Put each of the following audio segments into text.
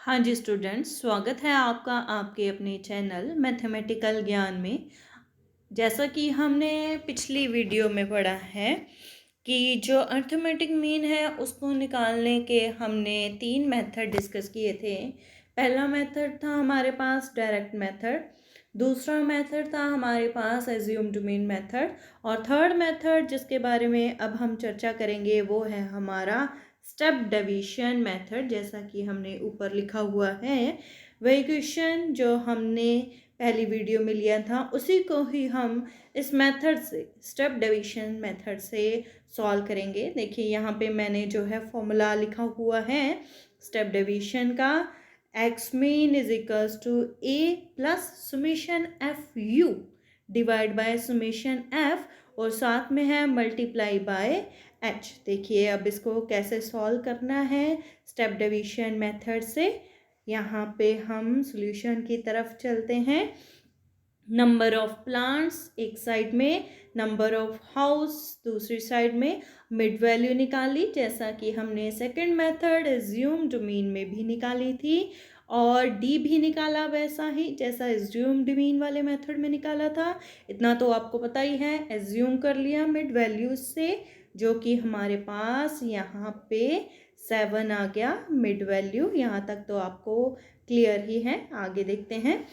हाँ जी स्टूडेंट्स, स्वागत है आपका आपके अपने चैनल मैथमेटिकल ज्ञान में। जैसा कि हमने पिछली वीडियो में पढ़ा है कि जो अर्थमेटिक मीन है उसको निकालने के हमने 3 मेथड डिस्कस किए थे। पहला मेथड था हमारे पास डायरेक्ट मेथड, दूसरा मेथड था हमारे पास एज्यूम्ड मीन मेथड और थर्ड मेथड जिसके बारे में अब हम चर्चा करेंगे वो है हमारा स्टेप डिवीजन मेथड। जैसा कि हमने ऊपर लिखा हुआ है, वही क्वेश्चन जो हमने पहली वीडियो में लिया था उसी को ही हम इस मेथड से स्टेप डिवीजन मेथड से सॉल्व करेंगे। देखिए यहाँ पे मैंने जो है फॉर्मूला लिखा हुआ है स्टेप डिवीजन का, x mean is equals to A plus summation f u divide by summation f और साथ में है मल्टीप्लाई बाय एच। देखिए अब इसको कैसे सॉल्व करना है स्टेप डिवीजन मेथड से। यहाँ पे हम सॉल्यूशन की तरफ चलते हैं। नंबर ऑफ प्लांट्स एक साइड में, नंबर ऑफ हाउस दूसरी साइड में, मिड वैल्यू निकाली जैसा कि हमने सेकंड मेथड एज्यूम्ड मीन में भी निकाली थी और डी भी निकाला वैसा ही जैसा एज्यूम्ड मीन वाले मेथड में निकाला था। इतना तो आपको पता ही है, एज्यूम कर लिया मिड वैल्यू से जो कि हमारे पास यहाँ पे 7 आ गया मिड वैल्यू। यहाँ तक तो आपको क्लियर ही है। आगे देखते हैं,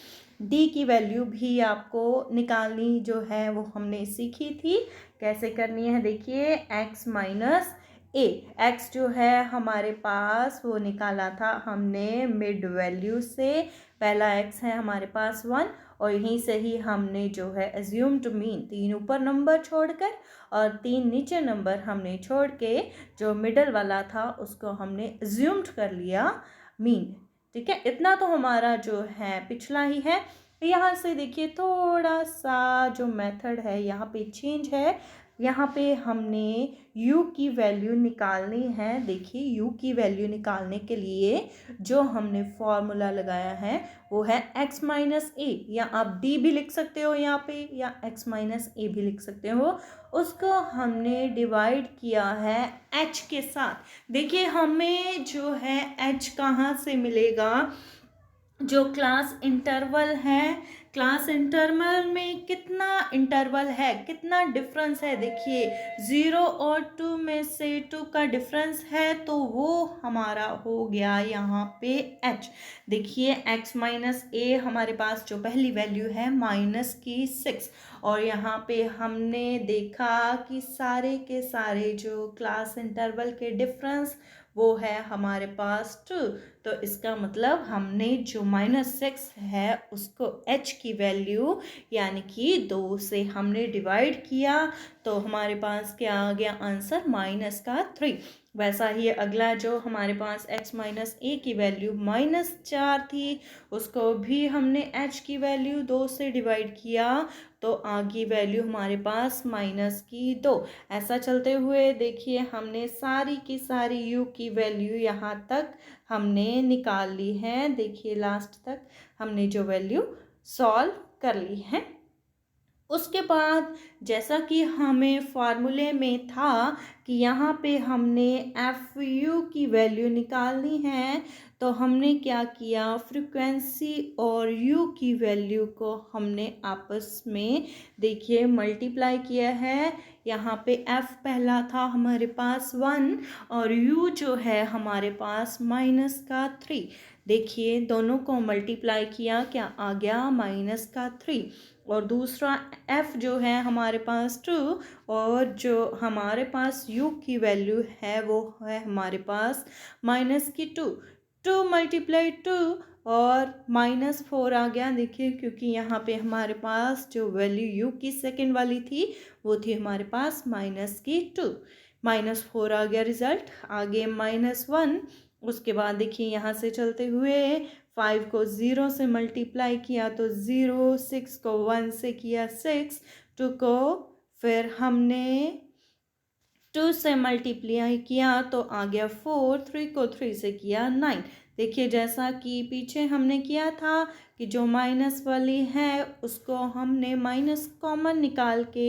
डी की वैल्यू भी आपको निकालनी जो है वो हमने सीखी थी कैसे करनी है। देखिए एक्स माइनस ए, एक्स जो है हमारे पास वो निकाला था हमने मिड वैल्यू से। पहला एक्स है हमारे पास 1 और यहीं से ही हमने जो है एज्यूम्ड मीन 3 ऊपर नंबर छोड़कर और 3 नीचे नंबर हमने छोड़ के जो मिडल वाला था उसको हमने एज्यूम्ड कर लिया मीन। ठीक है, इतना तो हमारा जो है पिछला ही है। यहाँ से देखिए थोड़ा सा जो मेथड है यहाँ पे चेंज है। यहाँ पे हमने u की वैल्यू निकालनी है। देखिए u की वैल्यू निकालने के लिए जो हमने फॉर्मूला लगाया है वो है x माइनस ए, या आप d भी लिख सकते हो यहाँ पे या x माइनस ए भी लिख सकते हो। उसको हमने डिवाइड किया है h के साथ। देखिए हमें जो है h कहाँ से मिलेगा, जो क्लास इंटरवल है, क्लास इंटरवल में कितना इंटरवल है, कितना डिफरेंस है। देखिए 0 और 2 में से 2 का डिफरेंस है तो वो हमारा हो गया यहाँ पे h। देखिए x माइनस ए हमारे पास जो पहली वैल्यू है माइनस की 6 और यहाँ पे हमने देखा कि सारे के सारे जो क्लास इंटरवल के डिफरेंस वो है हमारे पास 2। तो इसका मतलब हमने जो -6 है उसको h की वैल्यू यानी कि 2 से हमने डिवाइड किया तो हमारे पास क्या आ गया आंसर -3। वैसा ही अगला जो हमारे पास x माइनस ए की वैल्यू -4 थी उसको भी हमने h की वैल्यू 2 से डिवाइड किया तो आगे वैल्यू हमारे पास -2। ऐसा चलते हुए देखिए हमने सारी की सारी u की वैल्यू यहाँ तक हमने निकाल ली है। देखिए लास्ट तक हमने जो वैल्यू सॉल्व कर ली है। उसके बाद जैसा कि हमें फार्मूले में था कि यहाँ पे हमने एफ यू की वैल्यू निकालनी है तो हमने क्या किया, फ्रीक्वेंसी और यू की वैल्यू को हमने आपस में देखिए मल्टीप्लाई किया है। यहाँ पे एफ पहला था हमारे पास 1 और यू जो है हमारे पास -3। देखिए दोनों को मल्टीप्लाई किया, क्या आ गया -3 और दूसरा f जो है हमारे पास 2 और जो हमारे पास u की वैल्यू है वो है हमारे पास -2। 2 × 2 और -4 आ गया। देखिए क्योंकि यहाँ पे हमारे पास जो वैल्यू u की सेकंड वाली थी वो थी हमारे पास -2, -4 आ गया रिजल्ट। आगे -1, उसके बाद देखिए यहाँ से चलते हुए 5 को 0 से मल्टीप्लाई किया तो 0, 6 को 1 से किया 6, 2 को फिर हमने 2 से मल्टीप्लाई किया तो आ गया 4, 3 को 3 से किया 9। देखिए जैसा कि पीछे हमने किया था कि जो माइनस वाली है उसको हमने माइनस कॉमन निकाल के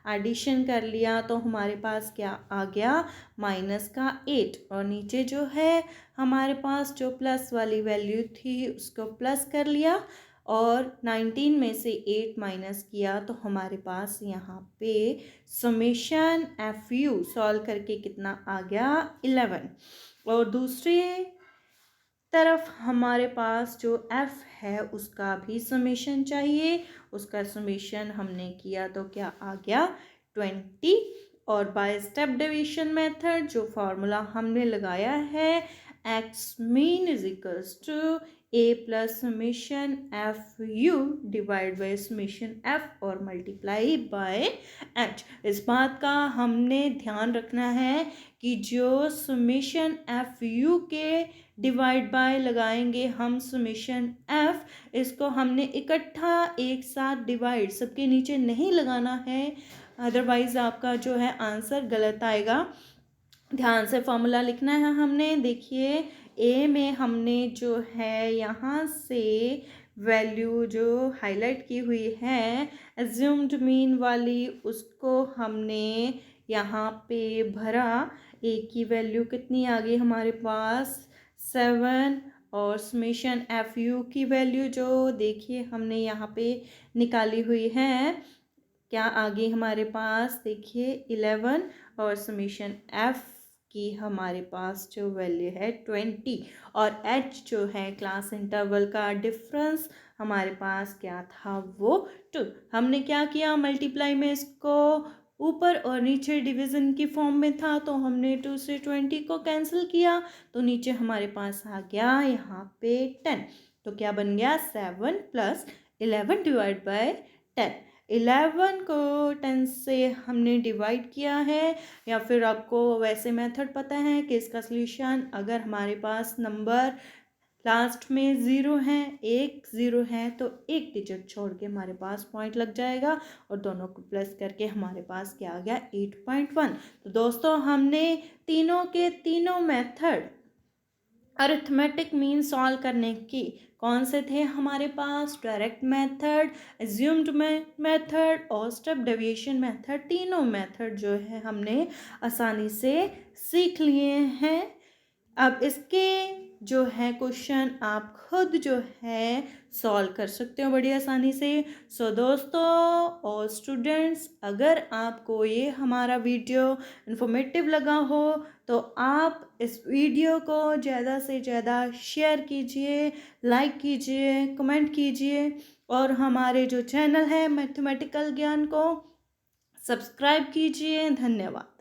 एडिशन कर लिया, तो हमारे पास क्या आ गया, माइनस का 8। और नीचे जो है हमारे पास जो प्लस वाली वैल्यू थी उसको प्लस कर लिया और 19 में से 8 माइनस किया, तो हमारे पास यहाँ पे समेशन एफ यू सॉल्व करके कितना आ गया, 11। और दूसरी तरफ हमारे पास जो f है उसका भी समेशन चाहिए, उसका समेशन हमने किया तो क्या आ गया, 20। और बाय स्टेप डिवीजन मेथड जो फार्मूला हमने लगाया है, x mean is equals to A plus summation f u divide by summation f और मल्टीप्लाई बाय एच। इस बात का हमने ध्यान रखना है कि जो समेशन एफ यू के डिवाइड बाय लगाएंगे हम समेशन एफ, इसको हमने इकट्ठा एक साथ डिवाइड सबके नीचे नहीं लगाना है, अदरवाइज आपका जो है आंसर गलत आएगा। ध्यान से फॉर्मूला लिखना है हमने। देखिए ए में हमने जो है यहाँ से वैल्यू जो हाईलाइट की हुई है एज्यूम्ड मीन वाली, उसको हमने यहाँ पे भरा। ए की वैल्यू कितनी आ गई हमारे पास, 7। और समेशन एफ यू की वैल्यू जो देखिए हमने यहाँ पे निकाली हुई है, क्या आ गई हमारे पास, देखिए 11। और समेशन एफ की हमारे पास जो वैल्यू है 20। और एच जो है क्लास इंटरवल का डिफरेंस हमारे पास क्या था, वो 2। हमने क्या किया, मल्टीप्लाई में इसको ऊपर और नीचे डिवीज़न की फॉर्म में था, तो हमने 2 से 20 को कैंसिल किया, तो नीचे हमारे पास आ गया यहाँ पे 10। तो क्या बन गया, 7 + 11 डिवाइड बाय 10। 11 को 10 से हमने डिवाइड किया है, या फिर आपको वैसे मेथड पता है कि इसका सॉल्यूशन अगर हमारे पास नंबर लास्ट में 0 है, एक 0 है, तो एक डिजिट छोड़ के हमारे पास पॉइंट लग जाएगा और दोनों को प्लस करके हमारे पास क्या आ गया, 8.1। तो दोस्तों हमने तीनों के तीनों मेथड अरिथमेटिक मीन सॉल्व करने की, कौन से थे हमारे पास, डायरेक्ट मेथड, एज्यूम्ड मेथड और स्टेप डेविएशन मेथड। तीनों मेथड जो है हमने आसानी से सीख लिए हैं। अब इसके जो है क्वेश्चन आप खुद जो है सॉल्व कर सकते हो बड़ी आसानी से। सो दोस्तों और स्टूडेंट्स, अगर आपको ये हमारा वीडियो इन्फॉर्मेटिव लगा हो तो आप इस वीडियो को ज़्यादा से ज़्यादा शेयर कीजिए, लाइक कीजिए, कमेंट कीजिए और हमारे जो चैनल है मैथमेटिकल ज्ञान को सब्सक्राइब कीजिए। धन्यवाद।